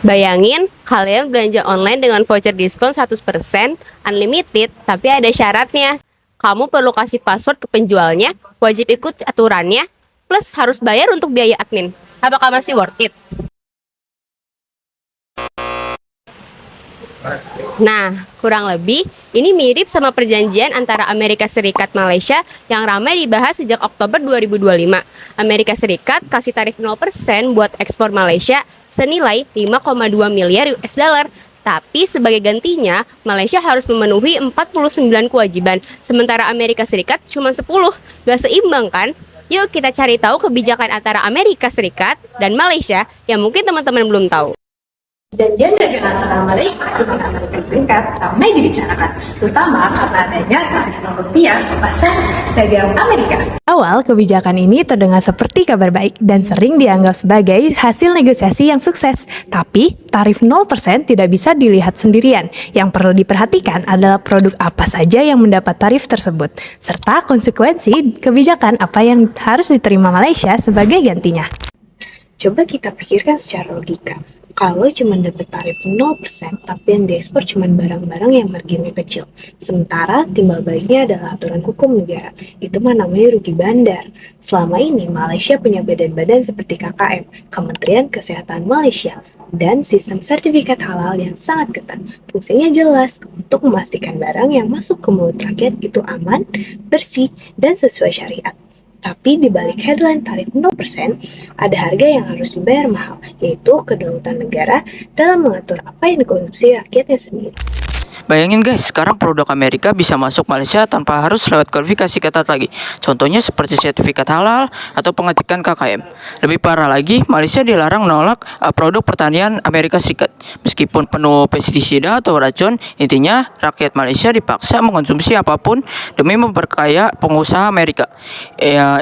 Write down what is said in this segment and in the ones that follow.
Bayangin, kalian belanja online dengan voucher diskon 100% unlimited, tapi ada syaratnya. Kamu perlu kasih password ke penjualnya, wajib ikut aturannya, plus harus bayar untuk biaya admin. Apakah masih worth it? Nah, kurang lebih ini mirip sama perjanjian antara Amerika Serikat Malaysia yang ramai dibahas sejak Oktober 2025. Amerika Serikat kasih tarif 0% buat ekspor Malaysia senilai 5,2 miliar US dollar. Tapi sebagai gantinya, Malaysia harus memenuhi 49 kewajiban, sementara Amerika Serikat cuma 10. Gak seimbang kan? Yuk kita cari tahu kebijakan antara Amerika Serikat dan Malaysia yang mungkin teman-teman belum tahu. Perjanjian dagang antara Malaysia dan Amerika Serikat ramai dibicarakan, terutama karena adanya tarif rupiah ke pasar dagang Amerika. Awal, kebijakan ini terdengar seperti kabar baik dan sering dianggap sebagai hasil negosiasi yang sukses. Tapi, tarif 0% tidak bisa dilihat sendirian. Yang perlu diperhatikan adalah produk apa saja yang mendapat tarif tersebut, serta konsekuensi kebijakan apa yang harus diterima Malaysia sebagai gantinya. Coba kita pikirkan secara logika. Kalau cuma dapat tarif 0%, tapi yang diekspor cuma barang-barang yang marginnya kecil. Sementara timbal baliknya adalah aturan hukum negara. Itu mah namanya rugi bandar. Selama ini Malaysia punya badan-badan seperti KKM, Kementerian Kesehatan Malaysia, dan sistem sertifikat halal yang sangat ketat. Fungsinya jelas untuk memastikan barang yang masuk ke mulut rakyat itu aman, bersih, dan sesuai syariat. Tapi di balik headline tarif 0%, ada harga yang harus dibayar mahal, yaitu kedaulatan negara dalam mengatur apa yang dikonsumsi rakyatnya sendiri. Bayangin guys, sekarang produk Amerika bisa masuk Malaysia tanpa harus lewat kualifikasi ketat lagi. Contohnya seperti sertifikat halal atau pengecekan KKM. Lebih parah lagi, Malaysia dilarang menolak produk pertanian Amerika Serikat. Meskipun penuh pestisida atau racun, intinya rakyat Malaysia dipaksa mengkonsumsi apapun demi memperkaya pengusaha Amerika.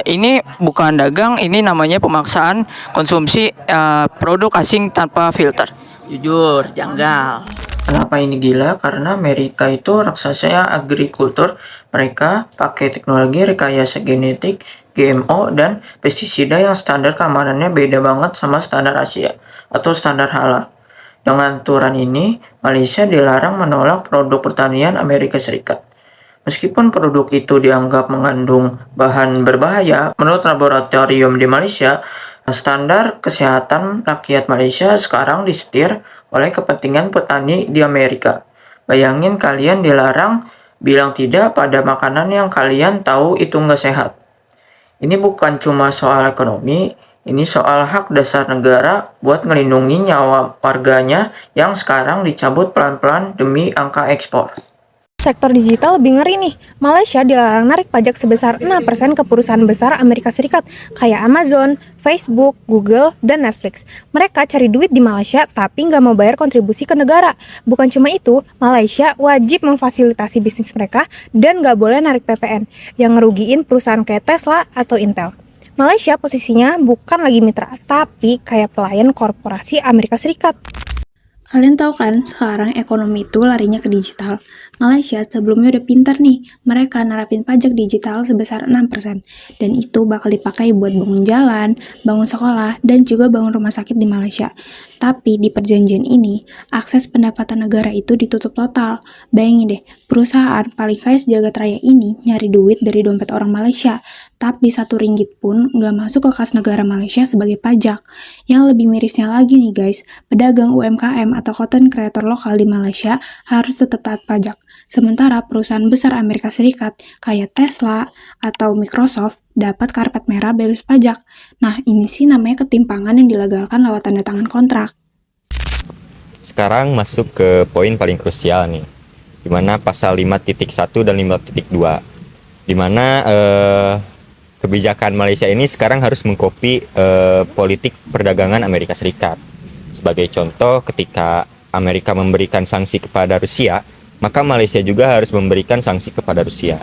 Ini bukan dagang, ini namanya pemaksaan konsumsi produk asing tanpa filter. Jujur, janggal. Kenapa ini gila? Karena Amerika itu raksasa agrikultur. Mereka pakai teknologi rekayasa genetik, GMO, dan pestisida yang standar keamanannya beda banget sama standar Asia atau standar halal. Dengan aturan ini, Malaysia dilarang menolak produk pertanian Amerika Serikat. Meskipun produk itu dianggap mengandung bahan berbahaya, menurut laboratorium di Malaysia, standar kesehatan rakyat Malaysia sekarang disetir oleh kepentingan petani di Amerika. Bayangin kalian dilarang bilang tidak pada makanan yang kalian tahu itu nggak sehat. Ini bukan cuma soal ekonomi, ini soal hak dasar negara buat ngelindungi nyawa warganya yang sekarang dicabut pelan-pelan demi angka ekspor. Sektor digital lebih ngeri nih. Malaysia dilarang narik pajak sebesar 6% ke perusahaan besar Amerika Serikat kayak Amazon, Facebook, Google, dan Netflix. Mereka cari duit di Malaysia tapi nggak mau bayar kontribusi ke negara. Bukan cuma itu, Malaysia wajib memfasilitasi bisnis mereka dan nggak boleh narik PPN yang ngerugiin perusahaan kayak Tesla atau Intel. Malaysia posisinya bukan lagi mitra, tapi kayak pelayan korporasi Amerika Serikat. Kalian tahu kan, sekarang ekonomi itu larinya ke digital. Malaysia sebelumnya udah pintar nih, mereka nerapin pajak digital sebesar 6%. Dan itu bakal dipakai buat bangun jalan, bangun sekolah, dan juga bangun rumah sakit di Malaysia. Tapi di perjanjian ini, akses pendapatan negara itu ditutup total. Bayangin deh, perusahaan paling kaya sejagat raya ini nyari duit dari dompet orang Malaysia. Tapi 1 ringgit pun nggak masuk ke kas negara Malaysia sebagai pajak. Yang lebih mirisnya lagi nih guys, pedagang UMKM atau content creator lokal di Malaysia harus tetap taat pajak. Sementara perusahaan besar Amerika Serikat kayak Tesla atau Microsoft dapat karpet merah bebas pajak. Nah, ini sih namanya ketimpangan yang dilegalkan lewat tanda tangan kontrak. Sekarang masuk ke poin paling krusial nih, di mana pasal 5.1 dan 5.2, di mana kebijakan Malaysia ini sekarang harus mengkopi politik perdagangan Amerika Serikat. Sebagai contoh, ketika Amerika memberikan sanksi kepada Rusia, maka Malaysia juga harus memberikan sanksi kepada Rusia.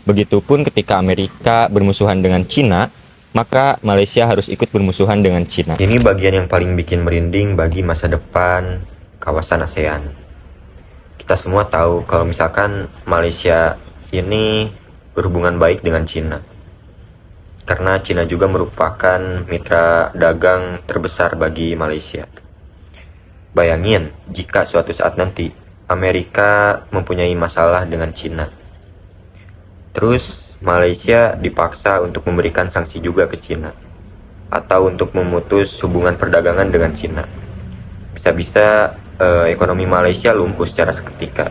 Begitupun ketika Amerika bermusuhan dengan Cina, maka Malaysia harus ikut bermusuhan dengan Cina. Ini bagian yang paling bikin merinding bagi masa depan kawasan ASEAN. Kita semua tahu kalau misalkan Malaysia ini berhubungan baik dengan Cina. Karena Cina juga merupakan mitra dagang terbesar bagi Malaysia. Bayangin jika suatu saat nanti Amerika mempunyai masalah dengan Cina. Terus Malaysia dipaksa untuk memberikan sanksi juga ke Cina. Atau untuk memutus hubungan perdagangan dengan Cina. Bisa-bisa ekonomi Malaysia lumpuh secara seketika.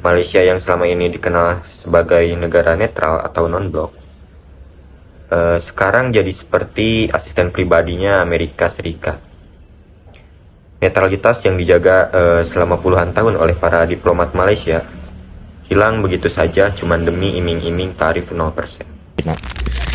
Malaysia yang selama ini dikenal sebagai negara netral atau non-blok, sekarang jadi seperti asisten pribadinya Amerika Serikat. Netralitas yang dijaga selama puluhan tahun oleh para diplomat Malaysia hilang begitu saja cuma demi iming-iming tarif 0%.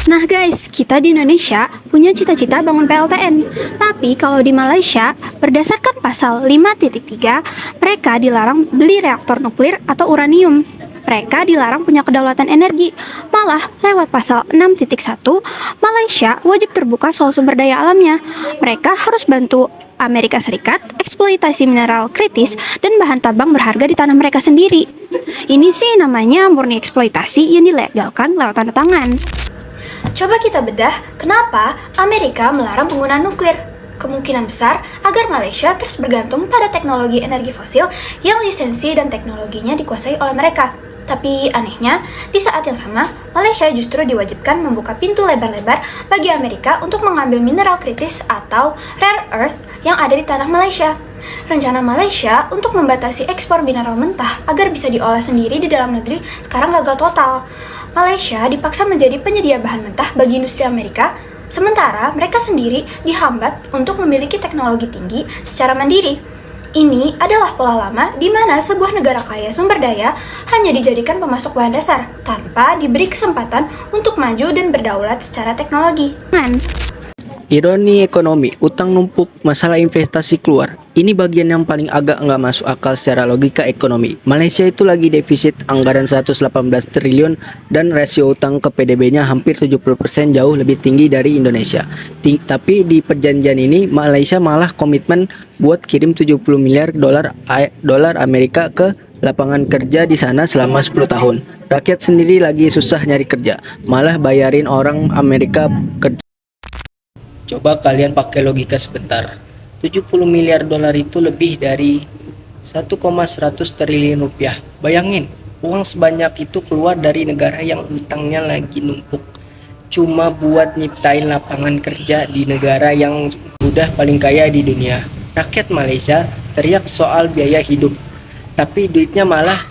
Nah guys, kita di Indonesia punya cita-cita bangun PLTN. Tapi kalau di Malaysia, berdasarkan pasal 5.3, mereka dilarang beli reaktor nuklir atau uranium. Mereka dilarang punya kedaulatan energi. Malah, lewat pasal 6.1, Malaysia wajib terbuka soal sumber daya alamnya. Mereka harus bantu Amerika Serikat eksploitasi mineral kritis dan bahan tambang berharga di tanah mereka sendiri. Ini sih namanya murni eksploitasi yang dilegalkan lewat tanda tangan. Coba kita bedah kenapa Amerika melarang penggunaan nuklir. Kemungkinan besar agar Malaysia terus bergantung pada teknologi energi fosil yang lisensi dan teknologinya dikuasai oleh mereka. Tapi anehnya, di saat yang sama, Malaysia justru diwajibkan membuka pintu lebar-lebar bagi Amerika untuk mengambil mineral kritis atau rare earth yang ada di tanah Malaysia. Rencana Malaysia untuk membatasi ekspor mineral mentah agar bisa diolah sendiri di dalam negeri sekarang gagal total. Malaysia dipaksa menjadi penyedia bahan mentah bagi industri Amerika, sementara mereka sendiri dihambat untuk memiliki teknologi tinggi secara mandiri. Ini adalah pola lama di mana sebuah negara kaya sumber daya hanya dijadikan pemasok bahan dasar, tanpa diberi kesempatan untuk maju dan berdaulat secara teknologi. Ironi ekonomi, utang numpuk, masalah investasi keluar. Ini bagian yang paling agak nggak masuk akal secara logika ekonomi. Malaysia itu lagi defisit anggaran 118 triliun dan rasio utang ke PDB-nya hampir 70% jauh lebih tinggi dari Indonesia. Tapi di perjanjian ini Malaysia malah komitmen buat kirim 70 miliar dolar Amerika ke lapangan kerja di sana selama 10 tahun. Rakyat sendiri lagi susah nyari kerja, malah bayarin orang Amerika kerja. Coba kalian pakai logika sebentar. 70 miliar dolar itu lebih dari 1,100 triliun rupiah. Bayangin, uang sebanyak itu keluar dari negara yang utangnya lagi numpuk. Cuma buat nyiptain lapangan kerja di negara yang udah paling kaya di dunia. Rakyat Malaysia teriak soal biaya hidup, tapi duitnya malah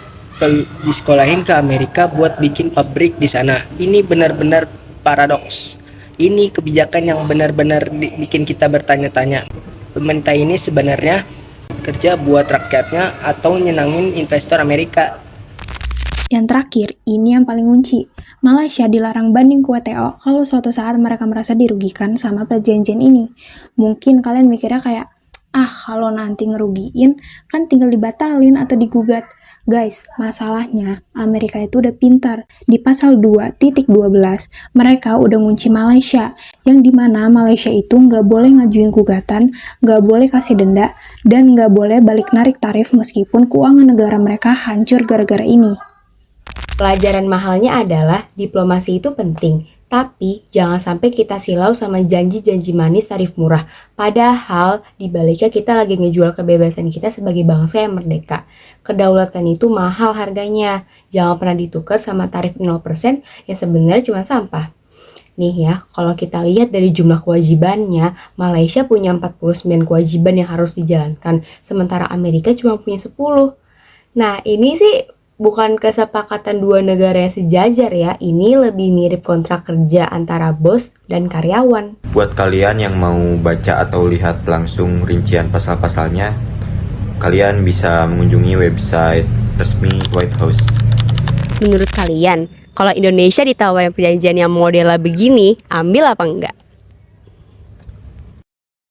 disekolahin ke Amerika buat bikin pabrik di sana. Ini benar-benar paradoks. Ini kebijakan yang benar-benar bikin kita bertanya-tanya. Pemerintah ini sebenarnya kerja buat rakyatnya atau nyenangin investor Amerika? Yang terakhir, ini yang paling kunci. Malaysia dilarang banding ke WTO kalau suatu saat mereka merasa dirugikan sama perjanjian ini. Mungkin kalian mikirnya kayak, kalau nanti ngerugiin, kan tinggal dibatalin atau digugat. Guys, masalahnya Amerika itu udah pintar. Di pasal 2.12, mereka udah ngunci Malaysia, yang dimana Malaysia itu nggak boleh ngajuin gugatan, nggak boleh kasih denda, dan nggak boleh balik narik tarif meskipun keuangan negara mereka hancur gara-gara ini. Pelajaran mahalnya adalah diplomasi itu penting, tapi jangan sampai kita silau sama janji-janji manis tarif murah. Padahal di baliknya kita lagi ngejual kebebasan kita sebagai bangsa yang merdeka. Kedaulatan itu mahal harganya. Jangan pernah ditukar sama tarif 0% yang sebenarnya cuma sampah. Nih ya, kalau kita lihat dari jumlah kewajibannya, Malaysia punya 49 kewajiban yang harus dijalankan, sementara Amerika cuma punya 10. Nah, ini sih bukan kesepakatan dua negara yang sejajar ya, ini lebih mirip kontrak kerja antara bos dan karyawan. Buat kalian yang mau baca atau lihat langsung rincian pasal-pasalnya, kalian bisa mengunjungi website resmi White House. Menurut kalian, kalau Indonesia ditawarin perjanjian yang modelnya begini, ambil apa enggak?